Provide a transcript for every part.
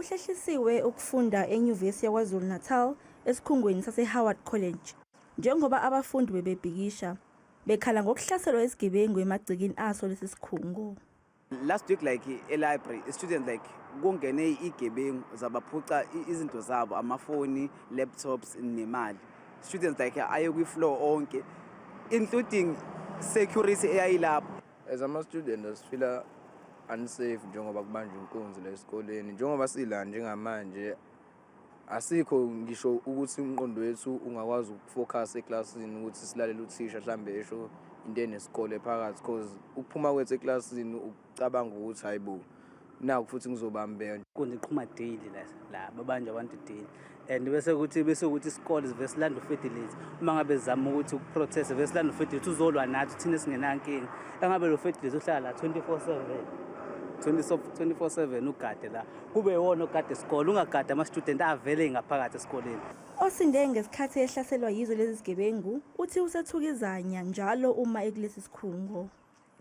Kuhlehlisiwe ukufunda enyuvesi yaKwaZulu Natal esikhungweni sase-Howard College. Njengoba abafundi bebebhikisha, bekhala ngokuhlaselwa izigebengu emagcikini aso lesi sikhungo. Last week e-library, students kungene izigebengu zabaphuca izinto zabo, amafoni, laptops nemali. Students aye kwi-floor onke, including security eyayilapho. As ama-students sifila unsafe njengoba kubanjwa inkunzi la esikoleni. Njengoba sila njengamanje asikho ngisho ukuthi umqondo wethu ungakwazi ukufocus eklasini ukuthi silalele uthisha mhlambe esho into enesikole phakathi, because ukuphuma kwethu eklasini ucabanga ukuthi hayibo naku futhi ngizobambeka. Kundiqhuma daily la babanje abantu daily, and bese ukuthi isikole sivesilanda ufedilate uma ngabe zama ukuthi ukuprotest vesilanda ufedilate uzolwa nathi thina singenankinga. Engabe lo fedilate uhlala la 24/7 ugade la kube wona ogade isikole, ungagade ama-student avele ngaphakathi esikoleni. Osinde ngesikhathi ehlaselwa yizo lezi zigebengu uthi usethukizanya njalo uma ekulesi sikhungo.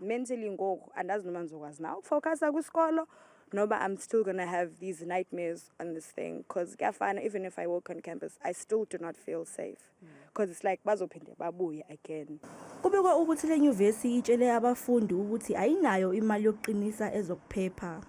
Mentally ngoku andazi noma ngizokwazi na ukufocusa kwisikolo noma I'm still going to have these nightmares on this thing, because kuyafana even if I walk on campus I still do not feel safe because it's like bazophinde babuye again. Kubikwa ukuthi le nyuvesi itshele abafundi ukuthi ayinayo imali yokuqinisa ezokuphepha.